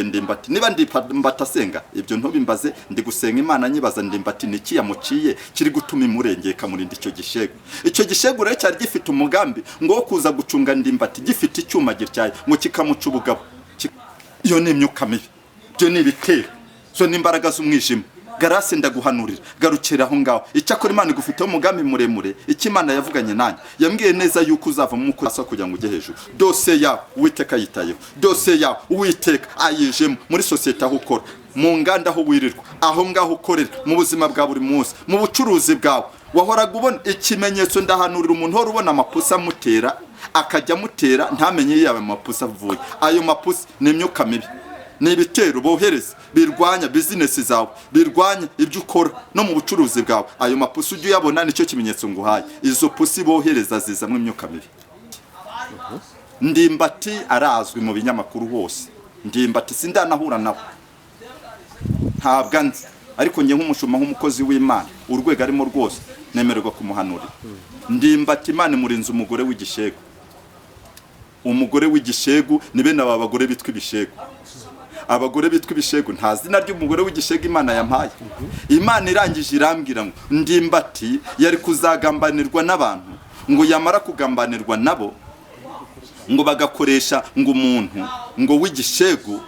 ndimbati niba ndimbati asenga ibyo ntobimbaze ndi gusenga Imana nyibaza ndimbati niki yamuciye kiri gutuma imurengeka muri icyo gishego. Icyo gishego rero cyari gifite umugambi ngo wo kuza gucunga ndimbati gifite icyuma gityaye ngo kikamuca ubugabo. Iyo ni imyuka mibi, byo ni ibitero, so n'imbaraga z'umwijima. Garase ndaguhanurira garukira aho ngaho. Icyakora Imana igufiteho umugambi muremure. Icyo Imana yavuganye nanjye yambwiye neza yuko uzava mu kurasa kugira ngo ujye hejuru. Dose ya Uwiteka yitayeho, dose ya Uwiteka ayijemo muri societe aho ukora, mu nganda aho wirirwa, aho ngaho ukorera, mu buzima bwa buri munsi, mu bucuruzi bwawe. Wahoraga ubona ikimenyetso ndahanurira umuntu hora ubona amapusa mutera akajya mutera ntamenye yawe amapusa avuye. Ayo mapusa ni imyuka mibi, ni ibitero bohereza birwanya business zawe, birwanya ibyo ukora no mu bucuruzi bwawe. Ayo mapusi ujye yabona nicyo kimenyetso nguhaye. Izo pusi bohereza zizamwe imyuka mibi. Ndimbati arazwi mu binyamakuru hose. Ndimbati sindanahura nawe, ntabwo nzi, ariko nge nk'umushuma nk'umukozi w'Imana urwego arimo rwose nemererwa kumuhanurira. Ndimbati Imana murinze umugore w'igishego. Umugore w'igishego ni bene aba bagore bitwa ibishego. Abagore bitwa ibishego nta zina ry'umugore w'igishego Imana yampaye. Imana irangije irambwira ngo ndimbati yari kuzagambanirwa n'abantu, ngo yamara kugambanirwa nabo ngo bagakoresha ngo umuntu ngo w'igishego,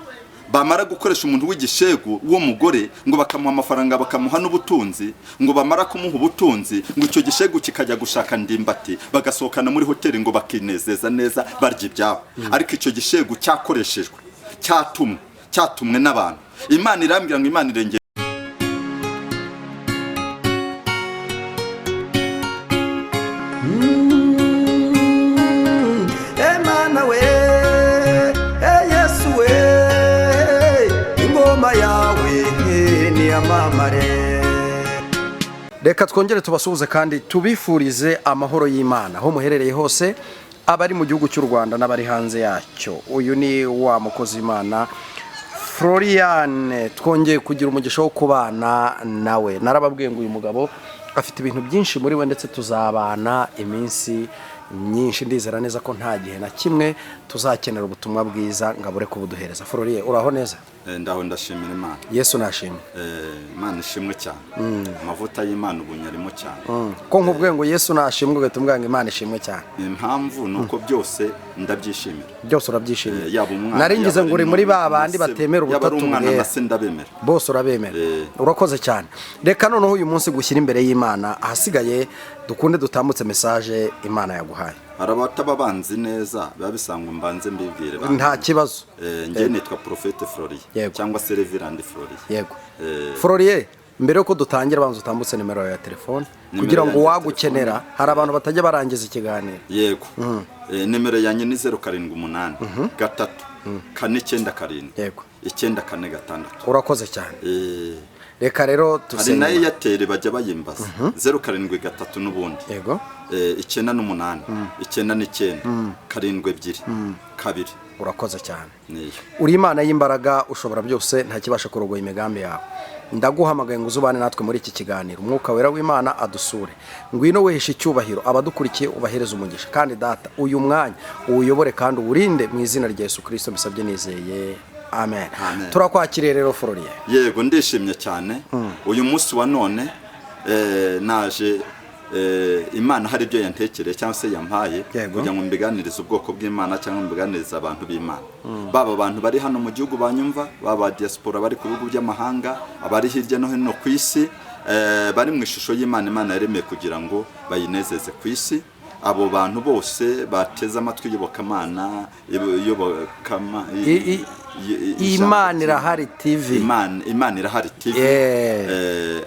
bamara gukoresha umuntu w'igishego wo mugore ngo bakamuha amafaranga bakamuha n'ubutunzi, ngo bamara kumuha ubutunzi ngo icyo gishego kikajya gushaka ndimbati bagasohokana muri hoteli ngo bakinezeza neza barya ibyabo. Ariko icyo gishego cyakoreshejwe cyatumwe n'abantu. Imana irambwira ngo Imana irengera Emana we Yesu we ingoma yawe ni amamare. Reka twongere tubasuhuze kandi tubifurize amahoro y'Imana aho muherereye hose, abari mu gihugu cy'u Rwanda n'abari hanze yacyo. Uyu ni wa mukozi w'Imana Florian, twongeye kugira umugisha wo kubana nawe. Narababwiye ngo uyu mugabo afite ibintu byinshi muri we, ndetse tuzabana iminsi myinshi. Ndizera neza ko nta gihe na kimwe tuzakenera ubutumwa bwiza ngabure kubuduhereza. Florian, uraho neza? Ndaho ndashimira Imana. Yesu nashimwe. Imana ishimwe cyane. Amavuta y'Imana ubunyarimo cyane. Ko nkubwiye ngo Yesu nashimwe ugatubwira ngo Imana ishimwe cyane. Impamvu nuko byose ndabyishimira. Byose urabyishimira. Yaba umwana naringize ngo uri muri bandi batemera ubutatu bwe. Ndabemera. Bose urabemera. Urakoze cyane. Reka noneho uyu munsi gushyira imbere y'Imana, ahasigaye dukunde dutambutse message Imana yaguhaye. Arabataba banzi neza babisanga mbanze mbibwire. Nta kibazo. Ngiye nitwa Prophète Florian cyangwa se Reverend Florian. Yego. Florian, mbere yuko dutangira banza utambutse nimero ya telefone kugira ngo wagukenera, hari abantu batajya barangiza ikiganiro. Yego. Nimero yanjye ni 078 3 497. Yego. 946. Urakoze cyane. Reka rero tusenge. Hari nayo yatere bajya bayimbaza 073 n'ubundi. Yego. 98 99 72 2. Urakoze cyane. Uri Imana y'imbaraga, ushobora byose, nta kibasha kurogoya imigambi yawe. Ndaguhamagaye ngo uzubane natwe muri iki kiganiro. Umwuka wera w'Imana adusure. Ngwino wehesha icyubahiro abadukurikiye, ubahereza umugisha. Kandi data uyu mwanya uyobore kandi uwurinde mu izina rya Yesu Kristo bisabye nizeye. Amen. Turakwakiriye rero Florian. Yego, ndishimye cyane. Uyu munsi wa none naje Imana hari ibyo yantekereye cyangwa se yampaye kugira ngo mbiganirize ubwoko bw'Imana cyangwa mbiganirize abantu b'Imana. Baba abantu bari hano mu gihugu banyumva, baba diaspora bari ku bihugu by'amahanga, abari hirya no hino ku isi, bari mu ishusho y'Imana Imana yaremeye kugira ngo bayinezeze ku isi. Abo bantu bose bateze amatwi y'Iyobokamana, Imana irahari TV. Imana irahari TV.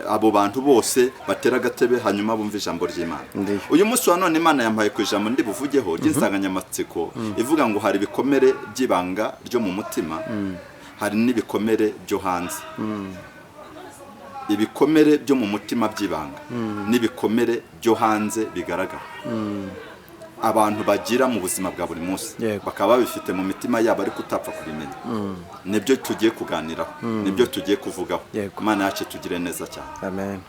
Abo bantu bose batera agatebe hanyuma bumva ijambo ry'Imana. Uyu munsi wa none Imana yampaye ku ijambo ndi buvugeho ry'insanganyamatsiko ivuga ngo hari ibikomere by'ibanga ryo mu mutima, hari n'ibikomere byo hanze. Ibikomere byo mu mutima by'ibanga n'ibikomere byo hanze bigaragara. Abantu bagira mu buzima bwa buri munsi bakaba babifite mu mitima yabo ariko utapfa kubimenya. Nibyo tugiye kuganiraho, nibyo tugiye kuvugaho. Imana yacu tugire neza cyane. Amen.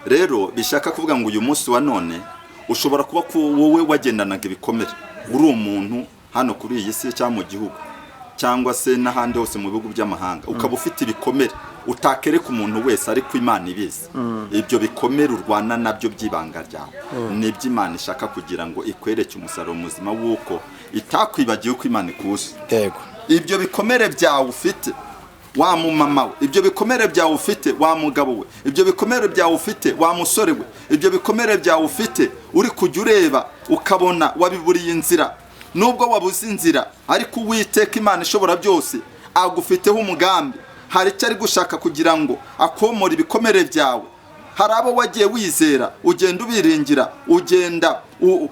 Rero bishaka kuvuga ngo uyu munsi wa none ushobora kuba wowe wagendanaga ibikomere, uri umuntu hano kuri iyi si cyangwa mu gihugu, cyangwa se n'ahandi hose mu bihugu by'amahanga ukaba ufite ibikomere utakereka umuntu wese ariko Imana ibizi ibyo bikomere urwana nabyo by'ibanga ryawe nibyo Imana ishaka kugira ngo ikwereke umusaruro muzima w'uko itakwibagiye uko Imana ikuzi. Yego. Ibyo bikomere byawe ufite wa mumama we, ibyo bikomere byawe ufite wa mugabo we, ibyo bikomere byawe ufite wa musore we, ibyo bikomere byawe ufite uri kujya ureba ukabona wabiburiye inzira, nubwo wabuze inzira ariko Uwiteka Imana ishobora byose agufiteho umugambi. Hari icyo ari gushaka kugira ngo akomore ibikomere byawe. Hari abo wagiye wizera ugenda ubiringira, ugenda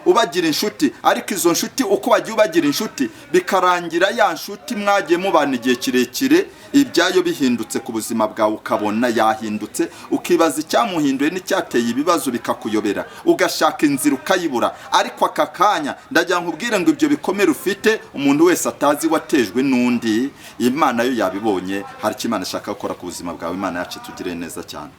ubagira inshuti, ariko izo nshuti uko wagiye ubagira inshuti bikarangira ya nshuti mwagiye mubana igihe kirekire ibyayo bihindutse ku buzima bwawe, ukabona yahindutse, ukibaza icyamuhinduye n'icyateye ibibazo bikakuyobera, ugashaka inzira ukayibura. Ariko aka kanya ndagira nkubwire ngo ibyo bikomere ufite umuntu wese atazi watejwe n'undi, Imana yo yabibonye. Hari icyo Imana ishaka gukora ku buzima bwawe. Imana yacu tugire neza cyane.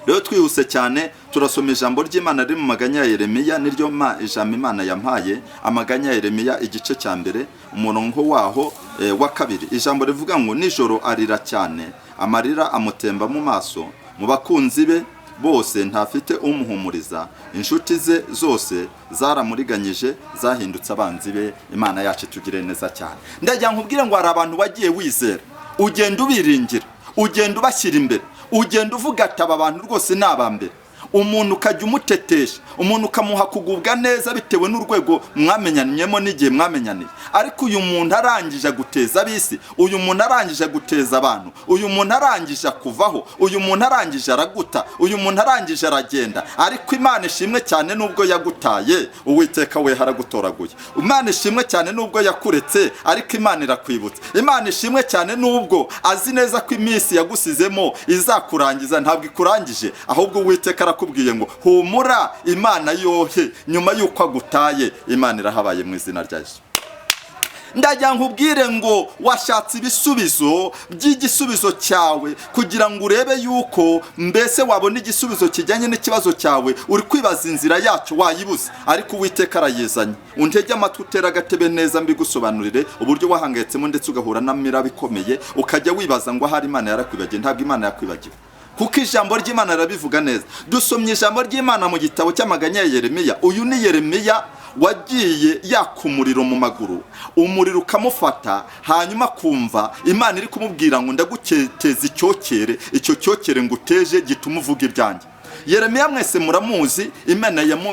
Rero twihuse cyane turasoma ijambo ry'Imana riri mu maganya ya Yeremiya, niryo ijambo Imana yampaye. Amaganya ya Yeremiya igice cya mbere umurongo waho wa kabiri. Ijambo rivuga ngo nijoro arira cyane, amarira amutemba mu maso, mu bakunzi be bose ntafite umuhumuriza, inshuti ze zose zaramuriganyije zahindutse abanzi be. Imana yacu tugire neza cyane. Ndagira nkubwire ngo hari abantu wagiye wizera, ugenda ubiringira, ugenda ubashyira imbere, ugenda uvuga ati aba bantu rwose ni abambere. Umuntu ukajya umutetesha, umuntu ukamuha kugubwa neza bitewe n'urwego mwamenyanyemo n'igihe mwamenyaniye. Ariko uyu muntu arangije guteza abisi, uyu muntu arangije guteza abantu, uyu muntu arangije kuvaho, uyu muntu arangije araguta, uyu muntu arangije aragenda. Ariko Imana ishimwe cyane nubwo yagutaye, Uwiteka we haragutoraguye. Imana ishimwe cyane nubwo yakuretse, ariko Imana irakwibutse. Imana ishimwe cyane nubwo azi neza ko iminsi yagusizemo izakurangiza, ntabwo ikurangije, ahubwo Uwiteka arakubwiye ngo humura, Imana yohe nyuma yuko agutaye, Imana irahabaye mu izina rya Yesu. Ndagira nkubwire ngo washatse ibisubizo by'igisubizo cyawe kugira ngo urebe yuko mbese wabona igisubizo kijyanye n'ikibazo cyawe, uri kwibaza inzira yacu wayibuze, ariko Uwiteka arayizanye. Untege amatwi utera agatebe neza mbigusobanurire uburyo wahangayitsemo ndetse ugahura n'amiraba ikomeye, ukajya wibaza ngo ahari Imana yarakwibagiye. Ntabwo Imana yakwibagiwe, kuko ijambo ry'Imana rirabivuga neza. Dusomye ijambo ry'Imana mu gitabo cy'amaganya ya Yeremiya. Uyu ni Yeremiya wagiye yaka umuriro mu maguru, umuriro ukamufata, hanyuma kumva Imana iri kumubwira ngo ndaguketeza icyokere, icyo cyokere nguteje gituma uvuga ibyanjye. Yeremiya mwese muramuzi,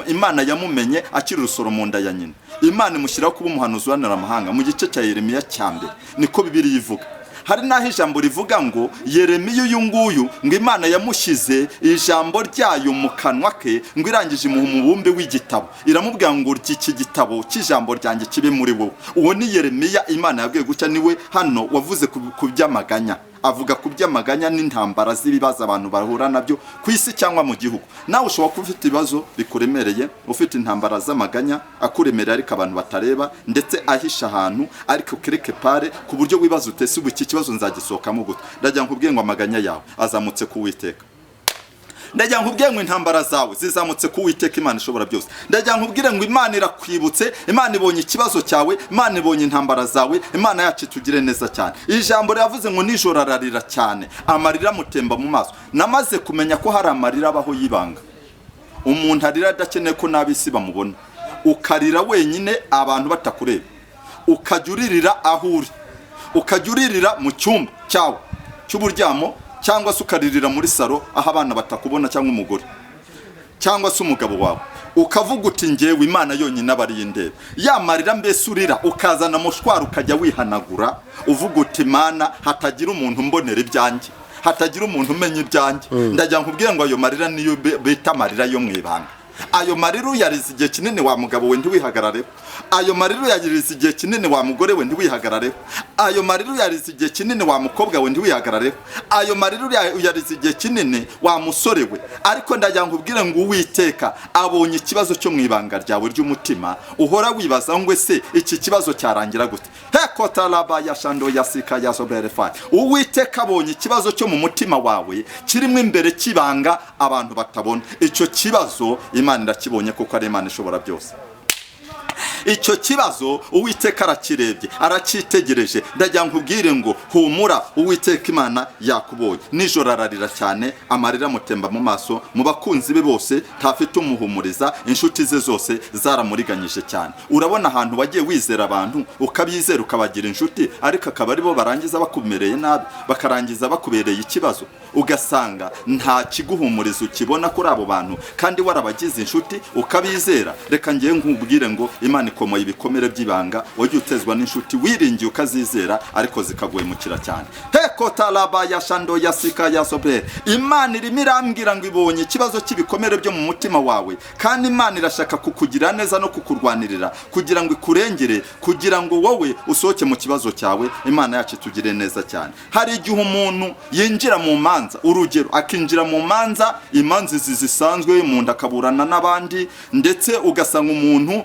Imana yamumenye akiri urusoro mu nda ya nyina. Imana imushyiraho kuba umuhanuzi uhanura amahanga. Mu gice cya Yeremiya cya mbere niko Bibiliya ivuga. Hari naho ijambo rivuga ngo Yeremiya uyu nguyu ngo Imana yamushyize ijambo ryayo mu kanwa ke, ngo irangije imuha umubumbe w'igitabo, iramubwira ngo iki gitabo cy'ijambo ryanjye kibe muri wowe. Uwo ni Yeremiya Imana yabwiye gutya. Niwe hano wavuze ku by'amaganya, avuga ku by'amaganya n'intambara z'ibibazo abantu bahura nabyo ku isi cyangwa mu gihugu. Nawe ushobora kuba ufite ibibazo bikuremereye, ufite intambara z'amaganya akuremereye ariko abantu batareba, ndetse ahisha ahantu ariko kereke pare ku buryo wibaza utese ubu iki kibazo nzagisohokamo gute. Ndagira nkubwiye ngo amaganya yawe azamutse ku Uwiteka. Ndagira nkubwiye ngo intambara zawe zizamutse ku Uwiteka Imana ishobora byose. Ndagira nkubwire ngo Imana irakwibutse, Imana ibonye ikibazo cyawe, Imana ibonye intambara zawe. Imana yacu tugire neza cyane. Ijambo ryavuze ngo nijoro ararira cyane, amarira amutemba mu maso. Namaze kumenya ko hari amarira abaho yibanga. Umuntu arira adakeneye ko n'abisi bamubona, ukarira wenyine abantu batakureba, ukajya uririra aho uri, ukajya uririra mu cyumba cyawe cy'uburyamo, cyangwa se ukaririra muri saro aho abana batakubona, cyangwa umugore cyangwa se umugabo wawe, ukavuga uti ngewe Imana yonyine abariye ndeba. Yamarira mbese urira, ukazana mushwara ukajya wihanagura, uvuga uti Imana hatagira umuntu mbonera ibyanjye, hatagira umuntu umenya ibyanjye. Ndagira nkubwire ngo ayo marira niyo bita amarira yo mu ibanga. Ayo marira uyarize igihe kinini wa mugabo we ntiwihagarareho. Ayo marira uyarize igihe kinini wa mugore we ntiwihagarareho. Ayo marira uyarize igihe kinini wa mukobwa we ntiwihagarareho. Ayo marira uyarize igihe kinini wa musore we. Ariko ndagira nkubwire ngo Uwiteka abonye ikibazo cyo mu ibanga ryawe ry'umutima, uhora wibaza ngo ese iki kibazo cyarangira gute. Hekotaraba yashando yasika yasoberefa. Uwiteka abonye ikibazo cyo mu mutima wawe kirimo imbere kibanga abantu batabona. Icyo kibazo Imana irakibonye kuko ari Imana ishobora byose. icyo kibazo Uwiteka arakirebye aracyitegereje. ndagira nkubwire ngo humura, Uwiteka Imana yakubonye. nijoro ararira cyane, amarira mutemba mu maso, mu bakunzi be bose ntafite umuhumuriza, inshuti ze zose zaramuriganyije cyane. urabona ahantu wagiye wizera abantu ukabyizera ukabagira inshuti, ariko akaba aribo barangiza bakumereye nabi, bakarangiza bakubereye ikibazo, ugasanga nta kiguhumuriza ukibona kuri abo bantu kandi warabagize inshuti ukabizera. reka ngiye nkubwire ngo Imana ikomoye ibikomere by'ibanga wagiye utezwa n'inshuti wiringiye ukazizera ariko zikaguhemukira cyane. Heko talaba ya shando ya sika ya sobe. Imana irimo irambwira ngo ibonye ikibazo cy'ibikomere byo mu mutima wawe, kandi Imana irashaka kukugira neza no kukurwanirira kugira ngo ikurengere, kugira ngo wowe usohoke mu kibazo cyawe. Imana yacu tugire neza cyane. hari igihe umuntu yinjira mu manza, urugero akinjira mu manza, imanza zisanzwe mu nda akaburana n'abandi, ndetse ugasanga umuntu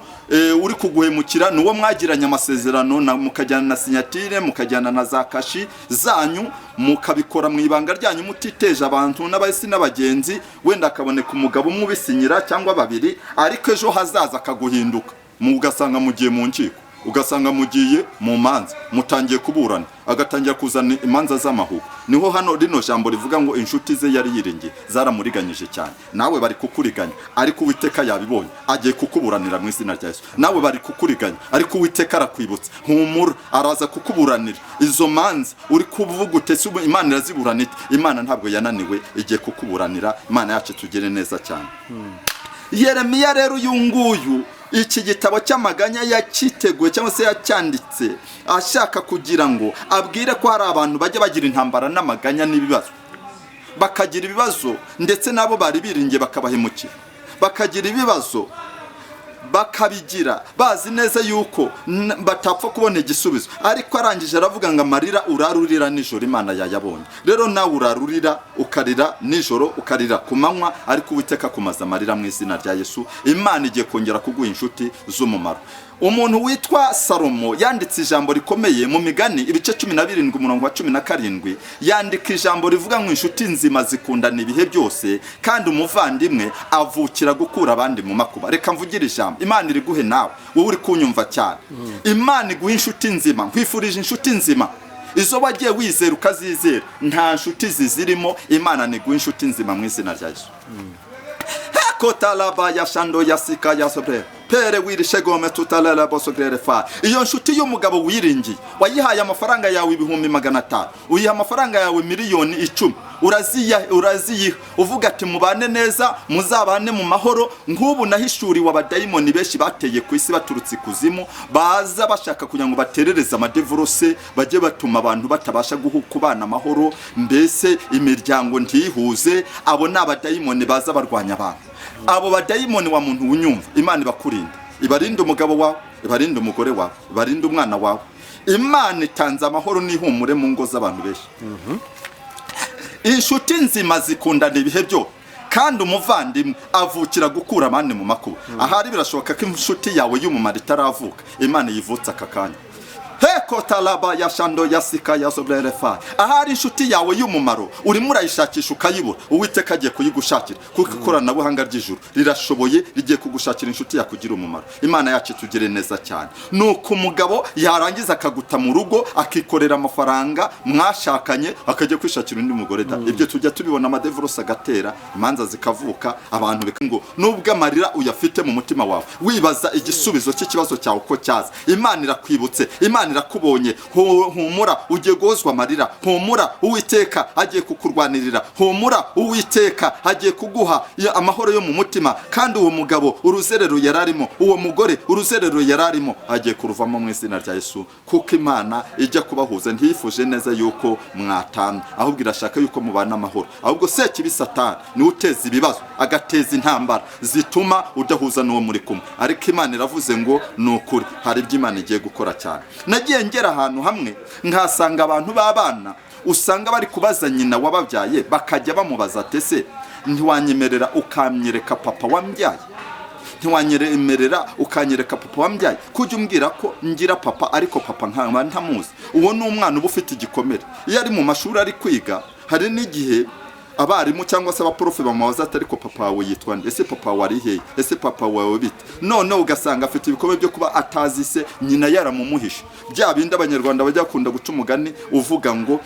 uri kuguhemukira nuwo mwagiranye amasezerano na mukajyana na sinyatire, mukajyana na za kashi zanyu, mukabikora mu ibanga ryanyu mutiteje abantu n'abahisi n'abagenzi. wenda akaboneka umugabo umwe ubisinyira cyangwa babiri, ariko ejo hazaza akaguhinduka, ugasanga mugiye mu nkiko, ugasanga mugiye mu manza, mutangiye kuburana, agatangira kuzana imanza z'amahugu. niho hano rino jambo rivuga ngo inshuti ze yari yiringiye zaramuriganyije cyane. nawe bari kukuriganya ariko Uwiteka yabibonye, agiye kukuburanira mu izina rya Yesu. nawe bari kukuriganya ariko Uwiteka arakwibutsa, humura, araza kukuburanira izo manza uri kuvuga utese Imana iraziburana ite. Imana ntabwo yananiwe, igiye kukuburanira. Imana yacu tugire neza cyane. Yeremiya rero uyu nguyu, iki gitabo cy'amaganya yakiteguye cyangwa se yacyanditse ashaka kugira ngo abwire ko hari abantu bajya bagira intambara n'amaganya n'ibibazo, bakagira ibibazo ndetse nabo bari biringiye bakabahemukira, bakagira ibibazo bakabigira bazi neza yuko batapfa kubona igisubizo, ariko arangije aravuga ngo amarira urarurira nijoro Imana yayabonye. rero nawe urarurira ukarira nijoro, ukarira ku manywa, ariko Uwiteka kumaza amarira mu izina rya Yesu. Imana igiye kongera kuguha inshuti z'umumaro. umuntu witwa Salomo yanditse ijambo rikomeye mu Migani ibice 17 umurongo wa 17, yandika ijambo rivuga ngo inshuti nzima zikundana ibihe byose, kandi umuvandimwe avukira gukura abandi mu makuba. reka mvugire ijambo Imana iri guhe nawe wowe uri kunyumva cyane. Imana iguha inshuti nzima, nkwifurije inshuti nzima. izo wagiye wizera ukazizera, nta nshuti zizirimo. Imana niguha inshuti nzima mu izina rya Yesu. Kotalaba ya shando ya sika ya sobre. Pere wirishegome tutalala bosogrere fa. Iyo nshuti y'umugabo wiringiye, wayihaye amafaranga yawe 500,000, uyiha amafaranga yawe 10,000,000, uraziyiha uvuga ati mubane neza, muzabane mu mahoro. nk'ubu nahishuriwe abadayimoni benshi bateye ku isi baturutse kuzimu, baza bashaka kugira ngo baterereze amadevorose, bajye batuma abantu batabasha kubana amahoro, mbese imiryango ntihuze. abo ni abadayimoni baza barwanya abantu. abo badayimoni wa muntu unyumva, Imana ibakurinda, ibarinde umugabo wawe, ibarinde umugore wawe, ibarinde umwana wawe. Imana itanze amahoro n'ihumure mu ngo z'abantu benshi. inshuti nzima zikundana ibihe byo, kandi umuvandimwe avukira gukura abandi mu makuba. ahari birashoboka ko inshuti yawe y'umumaro itaravuka, Imana yivutsa aka kanya. Heko talaba ya shando ya sika ya sobrere fa. ahari inshuti yawe y'umumaro urimo urayishakisha ukayibura, Uwiteka agiye kuyigushakira, kuko ikoranabuhanga ry'ijuru rirashoboye, rigiye kugushakira inshuti yakugira umumaro. Imana yacu tugire neza cyane. nuko umugabo yarangiza akaguta mu rugo, akikorera amafaranga mwashakanye, akajya kwishakira undi mugore. ibyo tujya tubibona amadevorose agatera, imanza zikavuka, abantu ngo nubwo amarira uyafite mu mutima wawe, wibaza igisubizo cy'ikibazo cyawe uko cyaza. Imana irakwibutse, Imana irakubonye. humura, ugiye gozwa amarira. humura, Uwiteka agiye kukurwanirira. humura, Uwiteka agiye kuguha amahoro yo mu mutima. kandi uwo mugabo uruzerero yararimo, uwo mugore uruzerero yararimo, agiye kuruvamo mu izina rya Yesu. kuko Imana ijya kubahuza ntiyifuje neza yuko mwatana, ahubwo irashaka yuko mubana amahoro. ahubwo sekibi Satani ni uteza ibibazo, agateza intambara zituma udahuza n'uwo muri kumwe. ariko Imana iravuze ngo nukuri hari ibyo Imana igiye gukora cyane. nagiye ngera ahantu hamwe nkasanga abantu b'abana, usanga bari kubaza nyina wababyaye, bakajya bamubaza ati ese ntiwanyemerera ukanyereka papa wambyaye? ntiwanyemerera ukanyereka papa wambyaye? kujya umbwira ko ngira papa ariko papa nkaba ntamuzi. uwo ni umwana uba ufite igikomere. iyo ari mu mashuri ari kwiga, hari n'igihe abarimu cyangwa se abaprofe bamubaza ati ariko papa wawe yitwa nde, ese papa wawe ari hehe, ese papa wawe bite, none ugasanga afite ibikombe byo kuba atazi se nyina yaramumuhishe. Bya bindi abanyarwanda bajya kunda guca umugani uvuga ngo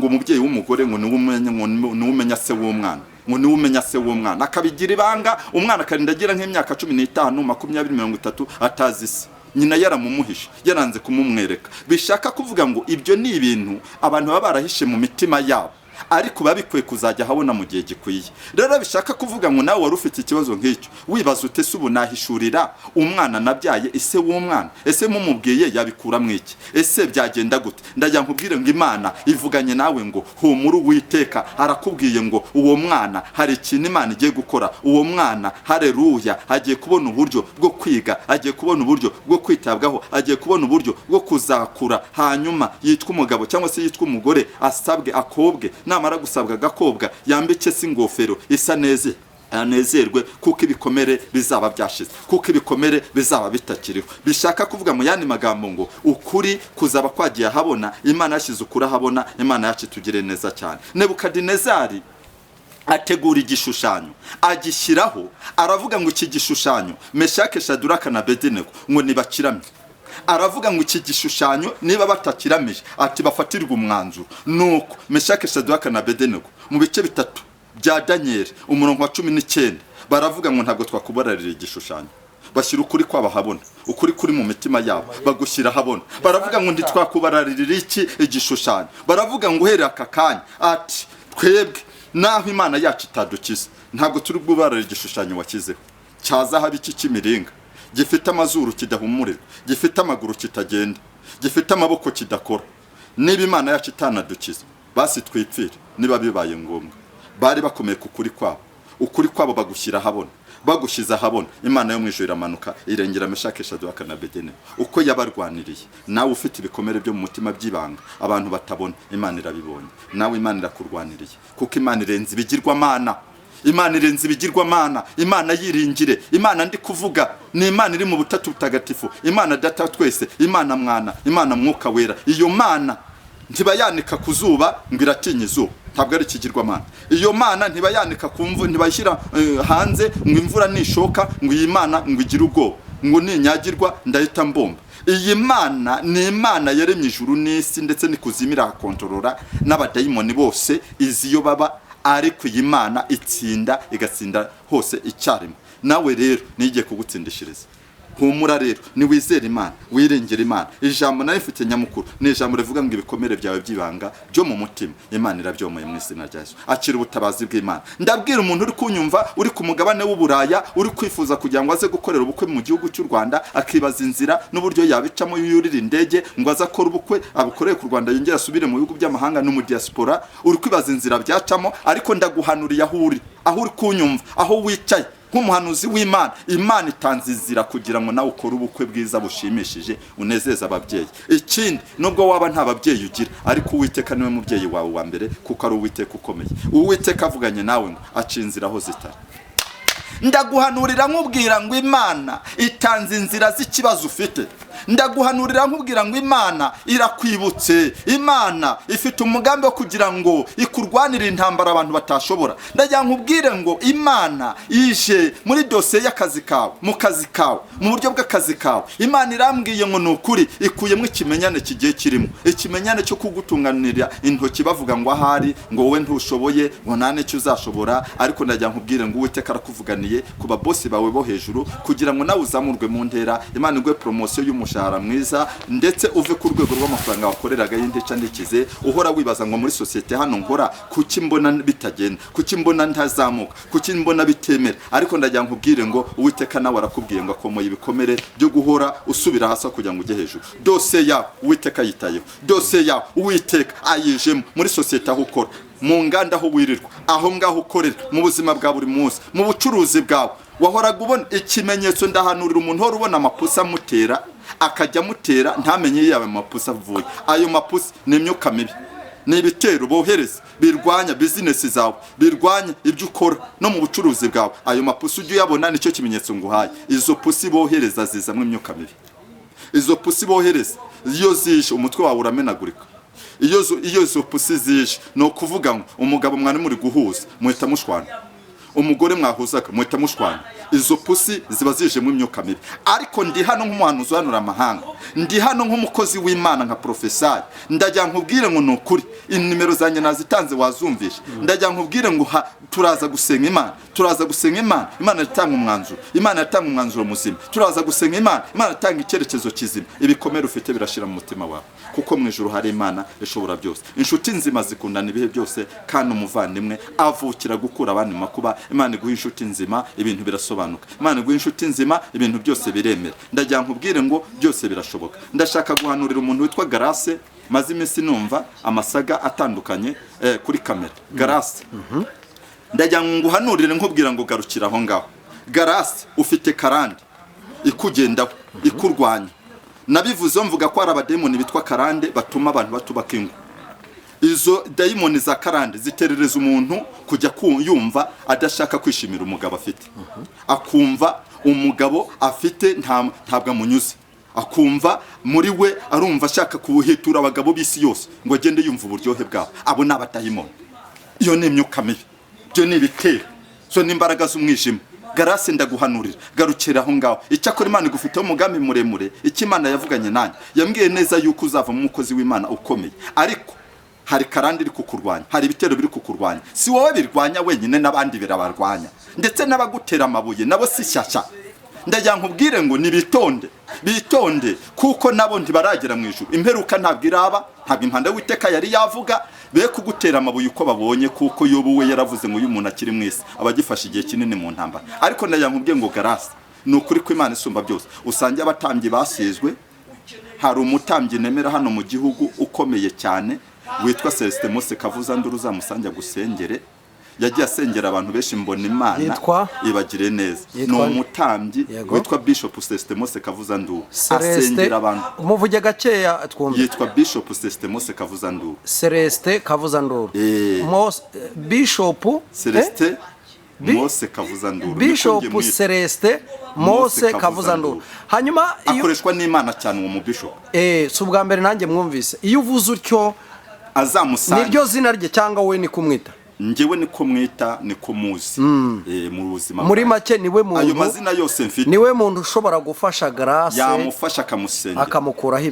umubyeyi w'umugore ngo ni umenya se w'umwana, ngo ni umenya se w'umwana, akabigira ibanga, umwana akarinda agira nk'imyaka 15 20 30 atazi se, nyina yaramumuhishe, yaranze kumumwereka. Bishaka kuvuga ngo ibyo ni ibintu abantu baba barahishe mu mitima yabo, ariko babikwiye kuzajya habona mu gihe gikwiye. Rero bishaka kuvuga ngo nawe wari ufite ikibazo nk'icyo, wibaza ute se ubu nahishurira umwana nabyaye ise w'umwana, ese mumubwiye yabikura mwiki, ese byagenda gute? Ndajya nkubwire ngo Imana ivuganye nawe ngo humura, Uwiteka arakubwiye ngo uwo mwana hari ikintu Imana igiye gukora. Uwo mwana haleluya agiye kubona uburyo bwo kwiga, agiye kubona uburyo bwo kwitabwaho, agiye kubona uburyo bwo kuzakura, hanyuma yitwa umugabo cyangwa se yitwa umugore, asabwe akobwe, namara gusabwa agakobwa yambike se ingofero isa neza, anezerwe kuko ibikomere bizaba byashize, kuko ibikomere bizaba bitakiriho. Bishaka kuvuga mu yandi magambo ngo ukuri kuzaba kwagiye habona, Imana yashize ukuri habona, Imana yacu tugire neza cyane. Nebukadinezari ategura igishushanyo agishyiraho, aravuga ngo iki gishushanyo Meshake, Shaduraka na Abedenego ngo nibakiramye. Aravuga ngo iki gishushanyo niba batakiramije ati bafatirwa umwanzuro. Nuko Meshake, Shaduraka na Abedenego mu bice bitatu bya Daniel umurongo wa 19 baravuga ngo ntabwo twakubararira igishushanyo. Bashyira ukuri kwaba habona, ukuri kuri mu mitima yabo bagushyira habona. Baravuga ngo ntitwakubararira iki igishushanyo. Baravuga ngo uhereye aka kanya ati twebwe naho Imana yacu itadukiza ntabwo turi bwubararira igishushanyo wakizeho cya zahabu iki cy'imiringa, gifite amazuru kidahumurira, gifite amaguru kitagenda, gifite amaboko kidakora. Niba Imana yacu itanadukiza basi twipfire niba bibaye ngombwa. Bari bakomeye ku kuri kwabo, ukuri kwabo bagushyira habona, bagushiza habona. Imana yo mu ijuru iramanuka irengera Meshake, Shaduraka na Abedenego uko yabarwaniriye. Nawe ufite ibikomere byo mu mutima by'ibanga abantu batabona, Imana irabibonye. Nawe Imana irakurwaniriye kuko Imana irenze ibigirwamana, Imana irenze ibigirwamana. Imana yiringire. Imana ndi kuvuga ni Imana iri mu butatu butagatifu, Imana Data twese, Imana Mwana, Imana Mwuka Wera. Iyo Mana ntibayanika ku zuba ngo iratinya izuba, ntabwo ari ikigirwamana. Iyo Mana ntibayanika ku mvura, ntibayishyira hanze ngo imvura nishoka ngo iyi Mana ngo igire ubwoba ngo ninyagirwa ndahita mbomba. Iyi Mana ni Imana yaremye ijuru n'isi ndetse n'ikuzimira akontorora n'abadayimoni bose iziyo baba, ariko iyi Mana itsinda igatsinda hose icyarimwe. Nawe rero nigiye kugutsindishiriza. Humura rero ni wizera Imana, wirengera Imana. Ijambo nayo ifite nyamukuru ni ijambo rivuga ngo ibikomere byawe by'ibanga byo mu mutima Imana irabyomoye mu izina rya Yesu. Akira ubutabazi bw'Imana. Ndabwira umuntu uri kunyumva uri ku mugabane w'Uburaya uri kwifuza kugira ngo aze gukorera ubukwe mu gihugu cy'u Rwanda, akibaza inzira n'uburyo yabicamo yurira indege ngo aza akora ubukwe abukoreye ku Rwanda yongera asubire mu bihugu by'amahanga no mu diaspora. Uri kwibaza inzira byacamo, ariko ndaguhanuriye aho uri kunyumva, aho wicaye nk'umuhanuzi w'Imana. Imana itanze inzira kugira ngo nawe ukore ubukwe bwiza bushimishije unezeza ababyeyi. Ikindi nubwo waba nta babyeyi ugira, ariko Uwiteka niwe mubyeyi wawe wa mbere kuko ari Uwiteka ukomeye. Uwiteka avuganye nawe ngo aca inzira aho zitari. Ndaguhanurira nkubwira ngo Imana itanze inzira z'ikibazo ufite. Ndaguhanurira nkubwira ngo Imana irakwibutse. Imana ifite umugambi wo kugira ngo ikurwanire intambara abantu batashobora. Ndajya nkubwire ngo Imana ije muri dosiye y'akazi kawe, mu kazi kawe, mu buryo bw'akazi kawe. Imana irambwiye ngo nukuri ikuyemo ikimenyane kigiye kirimo, ikimenyane cyo kugutunganira intoki bavuga ngo ahari ngo wowe ntushoboye ngo nane cyo uzashobora. Ariko ndajya nkubwire ngo Uwiteka arakuvuganiye kuba boss bawe bo hejuru kugira ngo nawe uzamurwe mu ntera. Imana igwe promotion y'umushahara mwiza ndetse uve ku rwego rw'amafaranga wakoreraga y'indeca ndikize. Uhora wibaza ngo muri societe hano nkora kuki mbona bitagenda, kuki mbona ntazamuka, kuki mbona bitemera. Ariko ndajya nkubwire ngo Uwiteka nawe arakubwiye ngo akomoye ibikomere byo guhora usubira hasi kugira ngo ujye hejuru. Dose ya Uwiteka yitayeho, dose ya Uwiteka ayijemo muri societe aho ukora, mu nganda aho wirirwa, aho ngaho ukorera, mu buzima bwa buri munsi, mu bucuruzi bwawe. Wahoraga ubona ikimenyetso. Ndahanurira umuntu hora ubona amapusa amutera akajya mutera ntamenye yawe amapusa avuye. Ayo mapusa ni imyuka mibi, ni ibitero bohereza birwanya business zawe, birwanya ibyo ukora no mu bucuruzi bwawe. Ayo mapusa ujye yabona nicyo kimenyetso nguhaye. Izo pusi bohereza zizamwe imyuka mibi. Izo pusi bohereza iyo zishe umutwe wawe uramenagurika, iyo izo pusi zije no kuvuga ngo umugabo mwana muri guhuza muhita mushwana, umugore mwahuzaga muhita mushwana. Izo pusi ziba zije mu imyuka mibi. Ariko ndi hano nk'umuhanuzi uhanura amahanga, ndi hano nk'umukozi w'Imana nka profesari, ndajya nkubwire ngo nukuri inimero zanjye nazitanze wazumvisha. Ndajya nkubwire ngo turaza gusenga Imana, turaza gusenga Imana, Imana itanga umwanzuro, Imana itanga umwanzuro muzima. Turaza gusenga Imana, Imana itanga icyerekezo kizima. Ibikomere ufite birashira mu mutima wawe, kuko mu ijuru hari Imana ishobora byose. Inshuti nzima zikundana ibihe byose, kandi umuvandimwe avukira gukura abandi makuba. Imana iguha inshuti nzima, ibintu birasobanuka. Imana iguha inshuti nzima, ibintu byose biremera. Ndajya nkubwire ngo byose birashoboka. Ndashaka guhanurira umuntu witwa Grace, maze iminsi numva amasaga atandukanye kuri kamera. Grace, ndajya nguhanurire nkubwira ngo garukira aho ngaho. Grace, ufite karande ikugendaho, ikurwanya. Nabivuze mvuga ko ari abademoni bitwa karande batuma abantu batubaka ingo. Izo dayimoni za karande ziterereza umuntu kujya yumva adashaka kwishimira umugabo afite. Akumva umugabo afite ntabwo amunyuze. Akumva muri we arumva ashaka kubuhitura abagabo b'isi yose ngo agende yumva uburyohe bwabo. Abo ni abadayimoni. Iyo ni imyuka mibi, byo ni ibitero, zo ni imbaraga z'umwijima. Grace, ndaguhanurira garukira aho ngaho. Icyakora Imana igufiteho umugambi muremure. Icyo Imana yavuganye nanjye, yambwiye neza yuko uzava mu mukozi w'Imana ukomeye. Ariko hari karande iri kukurwanya, hari ibitero biri kukurwanya. Si wowe birwanya wenyine, n'abandi birabarwanya, ndetse n'abagutera amabuye nabo si shyashya. Ndajya nkubwire ngo bitonde, kuko nabo ntibaragera mu ijuru. Imperuka ntabwo iraba, ntabwo impanda y'Uwiteka yari yavuga. Be kugutera amabuye uko babonye, kuko Yobu we yaravuze ngo uyu muntu akiri mu isi abagifashe igihe kinini mu ntambara. Ariko ndajya nkubwire ngo Grace, ni ukuri ko Imana isumba byose. Usange abatambyi basizwe. Hari umutambyi nemera hano mu gihugu ukomeye cyane witwa Celestin Mose Kavuza Nduru, uzamusanga gusengere. Yagiye asengera abantu benshi, mbona Imana ibagire neza. Ni umutambyi witwa Bishop Celestin Mose Kavuza Nduru, asengera abantu. Umuvuge gakeya twumve. Yitwa Bishop Celestin Mose Kavuza Nduru. Celestin Kavuza Nduru. Bishop Celestin Mose Kavuza Nduru. Bishop Celestin Mose Kavuza Nduru. Hanyuma akoreshwa n'Imana cyane uwo mu bishop. Si ubwa mbere nanjye mwumvise. Iyo uvuze utyo azamusanga, niryo zina rye cyangwa we ni kumwita? Njyewe niko mwita, niko muzi. Mu buzima muri make niwe muntu, ayo mazina yose mfite, niwe muntu ushobora gufasha Grace, yamufasha akamusengera, akamukuraho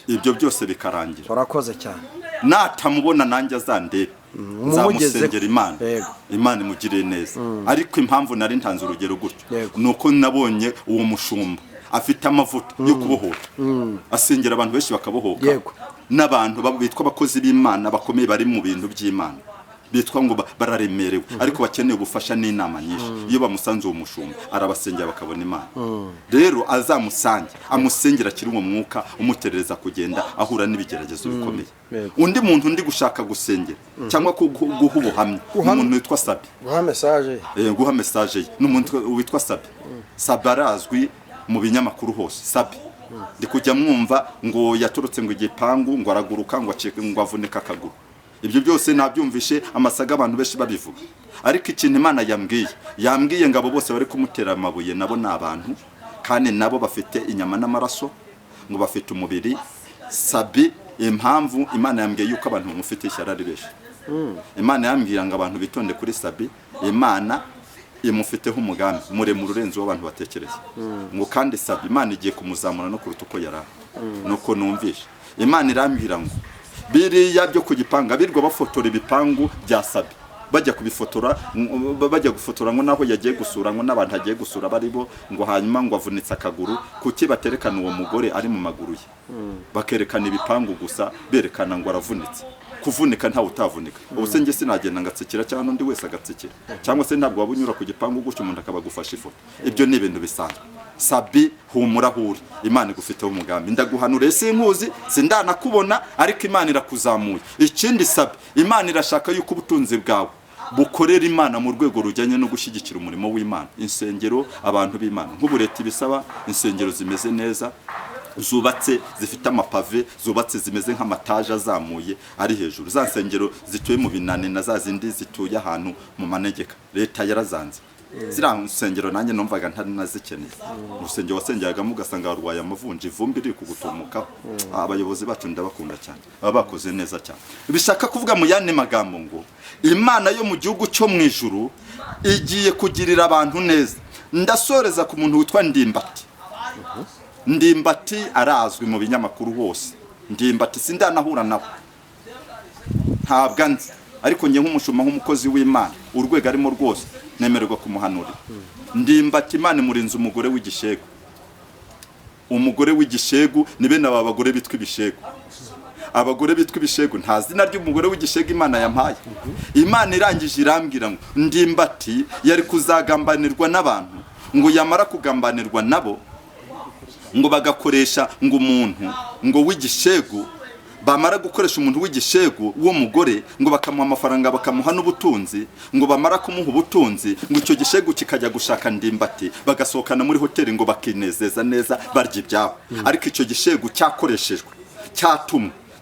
ibyo byose bikarangira. Urakoze cyane. Natamubona nanjye azandebe, nzamusengera Imana, Imana imugirire neza. Ariko impamvu nari ntanze urugero gutyo, nuko nabonye uwo mushumba afite amavuta yo kubohora, asengera abantu benshi bakabohoka. N'abantu bitwa abakozi b'Imana bakomeye bari mu bintu by'Imana, bitwa ngo bararemerewe, ariko bakeneye ubufasha n'inama nyinshi. Iyo bamusanze uwo mushumba arabasengera bakabona Imana. Rero azamusange, amusengera akiri mu mwuka, umuterereza kugenda ahura n'ibigeragezo bikomeye. Undi muntu ndi gushaka gusengera cyangwa guha ubuhamya, umuntu witwa Sabi. Guha message ye n'umuntu witwa Sabi. Sabi arazwi mu binyamakuru hose. Sabi ndi kujya mwumva ngo yaturutse ngo igipangu, ngo araguruka, ngo acike, ngo avunika akaguru. Ibyo byose nabyumvishe amasaga abantu benshi babivuga. Ariko ikintu Imana yambwiye ngo abo bose bari kumutera amabuye nabo ni abantu, kandi nabo bafite inyama n'amaraso, ngo bafite umubiri. Sabi, impamvu Imana yambwiye yuko abantu bamufite ishyara ari benshi. Imana yambwiye ngo abantu bitonde kuri Sabi. Imana imufiteho umugambi muremure urenze w'abantu batekereza. Ngo kandi Sabi Imana igiye kumuzamura no kuruta uko yari. Nuko numvishe Imana irambwira ngo biriya byo kugipanga birwa bafotora ibipangu bya Sabi, bajya kubifotora, bajya gufotora ngo naho yagiye gusura, ngo n'abantu agiye gusura baribo, ngo hanyuma ngo avunitse akaguru. Kuki baterekana uwo mugore ari mu maguru ye, bakerekana ibipangu gusa, berekana ngo aravunitse. Kuvunika ntawe utavunika. Ubuse nge sinagenda ngatsikira cyangwa n'undi wese agatsikira, cyangwa se ntabwo wabunyura ku gipangu gutyo umuntu akabagufasha ifoto. Ibyo ni ibintu bisanzwe. Sabi, humura huri, Imana igufiteho umugambi. Ndaguhanure sinkuzi, sindanakubona, ariko Imana irakuzamuye. Ikindi Sabi, Imana irashaka yuko ubutunzi bwawe bukorera Imana mu rwego rujyanye no gushyigikira umurimo w'Imana. Insengero, abantu b'Imana nk'ubu leta ibisaba, insengero zimeze neza, zubatse, zifite amapave, zubatse zimeze nk'amataje azamuye ari hejuru. Za nsengero zituye mu binani na za zindi zituye ahantu mu manegeka, leta yarazanze. ziriya nsengero nanjye numvaga ntari nazikeneye. Urusengero wasengeragamo ugasanga warwaye amavunja, ivumbi riri kugutumukaho. Abayobozi bacu ndabakunda cyane, baba bakoze neza cyane. Bishaka kuvuga mu yandi magambo ngo Imana yo mu gihugu cyo mu ijuru igiye kugirira abantu neza. Ndasoreza ku muntu witwa Ndimbati. Ndimbati arazwi mu binyamakuru hose. Ndimbati sindanahura nawe, ntabwo nzi, ariko njye nk'umushuma nk'umukozi w'Imana urwego arimo rwose nemererwa kumuhanurira. Ndimbati Imana imurinze umugore w'igishegu. Umugore w'igishegu ni bene aba bagore bitwa ibishegu. Abagore bitwa ibishegu nta zina ry'umugore w'igishegu Imana yampaye. Imana irangije irambwira ngo Ndimbati yari kuzagambanirwa n'abantu, ngo yamara kugambanirwa nabo ngo bagakoresha ngo umuntu ngo w'igishegu, bamara gukoresha umuntu w'igishegu wo mugore ngo bakamuha amafaranga bakamuha n'ubutunzi, ngo bamara kumuha ubutunzi ngo icyo gishegu kikajya gushaka Ndimbati bagasohokana muri hoteli ngo bakinezeza neza barya ibyabo. Ariko icyo gishegu cyakoreshejwe,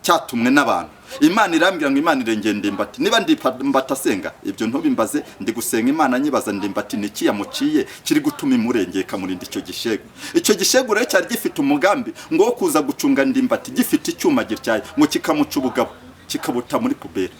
cyatumwe n'abantu. Imana irambwira ngo Imana irengeye Ndimbati. Niba Ndimbati asenga ibyo ntubimbaze, ndi gusenga Imana nyibaza Ndimbati niki yamuciye kiri gutuma imurengeka muri icyo gishegu. Icyo gishegu rero cyari gifite umugambi ngo wo kuza gucunga Ndimbati, gifite icyuma gityaye ngo kikamuca ubugabo kikabuta muri pubere.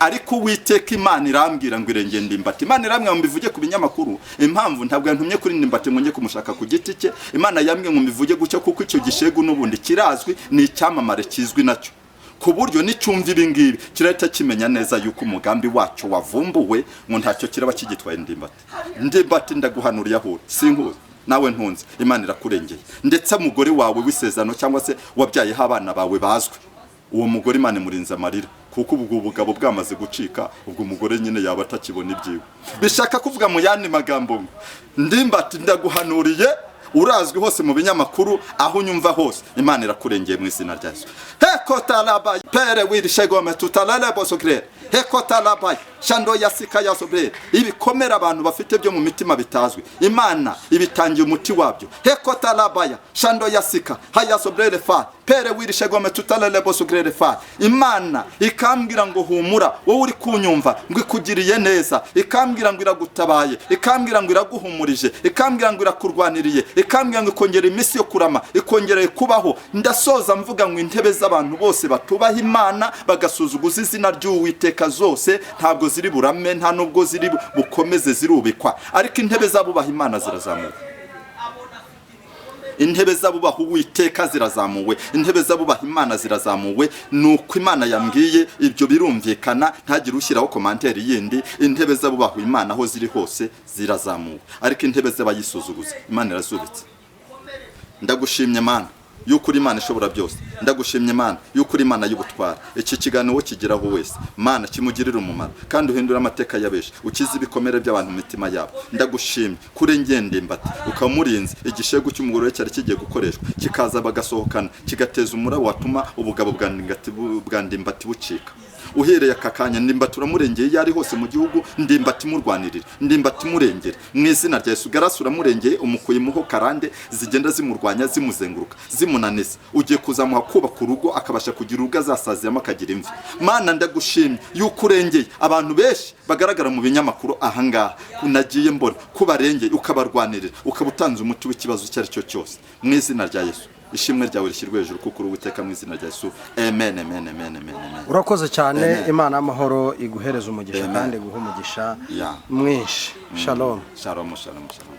Ariko Uwiteka Imana irambwira ngo irengeye Ndimbati. Imana irambwira ngo mbivuge ku binyamakuru, impamvu ntabwo yantumye kuri Ndimbati ngo njye kumushaka ku giti cye. Imana yambwiye ngo mbivuge gucyo kuko icyo gishegu n'ubundi kirazwi, ni icyamamare kizwi nacyo, ku buryo nicyumva ibi ngibi kirahita kimenya neza yuko umugambi wacyo wavumbuwe, ngo ntacyo kiraba kigitwaye Ndimbati. Ndimbati ndaguhanuriye aho sinkuzi, nawe ntunze. Imana irakurengeye, ndetse umugore wawe w'isezerano cyangwa se wabyayeho abana bawe bazwi, uwo mugore Imana imurinze amarira, kuko ubwo bugabo bwamaze gucika, ubwo umugore nyine yaba atakibona ibyiwe. Bishaka kuvuga mu yandi magambo ngo Ndimbati ndaguhanuriye, urazwi hose mu binyamakuru, aho unyumva hose, Imana irakurengeye mu izina rya Yesu. Hekotalaba pere wirishegome tutalale bosokre. Hekotalaba shando yasika yasobre. Ibikomera abantu bafite byo mu mitima bitazwi, Imana ibitangiye umuti wabyo. Hekotalaba shando yasika hayasobre fa pere wirishegome tutalale bosokre fa. Imana ikambwira ngo humura, wowe uri kunyumva, ngo ikugiriye neza, ikambwira ngo iragutabaye, ikambwira ngo iraguhumurije, ikambwira ngo irakurwaniriye, ikambwira ngo ikongera iminsi yo kurama, ikongereye kubaho. Ndasoza mvuga ngo intebe z'abantu bose batubaha Imana bagasuzuguza izina ry'Uwiteka zose ntabwo ziri burame, nta nubwo ziri bukomeze zirubikwa, ariko intebe z'abubaha Imana zirazamuwe. Intebe z'abubaha Uwiteka zirazamuwe, intebe z'abubaha Imana zirazamuwe. Nuko Imana yambwiye ibyo birumvikana, ntagire ushyiraho commentaire yindi. Intebe z'abubaha Imana aho ziri hose zirazamuwe, ariko intebe z'abayisuzuguza Imana irazubitse. Ndagushimye Mana yuko uri Imana ishobora byose. Ndagushimye Imana yuko uri Imana y'ubutwara. Iki kiganiro kigiraho wese Mana kimugirira umumaro, kandi uhindura amateka yabeje, ukiza ibikomere by'abantu mu mitima yabo. Ndagushimye kuri Ndimbati, ukamurinze igishegu cy'umugore cyari kigiye gukoreshwa, kikaza bagasohokana, kigateza umuraba watuma ubugabo bwa Ndimbati bucika. Uhereye akakanya Ndimbati uramurengeye yari hose mu gihugu, Ndimbati murwanirira, Ndimbati murengere mu izina rya Yesu. Garasura murengeye umukuye muho karande zigenda zimurwanya, zimuzenguruka, zimunaniza. Ugiye kuzamuha kubaka urugo, akabasha kugira urugo azasaziyamo akagira imvi. Mana ndagushimye yuko urengeye abantu benshi bagaragara mu binyamakuru ahangaha, kunagiye mbona kubarengeye, ukabarwanirira, ukabutanza umuti w'ikibazo cyari cyo cyose mu izina rya Yesu. Ishimwe ryawe rishyirwe hejuru kuko Uwiteka mu izina rya Yesu. Amen, amen, amen, amen. Urakoze cyane. Imana y'amahoro iguhereza umugisha kandi guha umugisha mwinshi. Shalom. Shalom, shalom, shalom.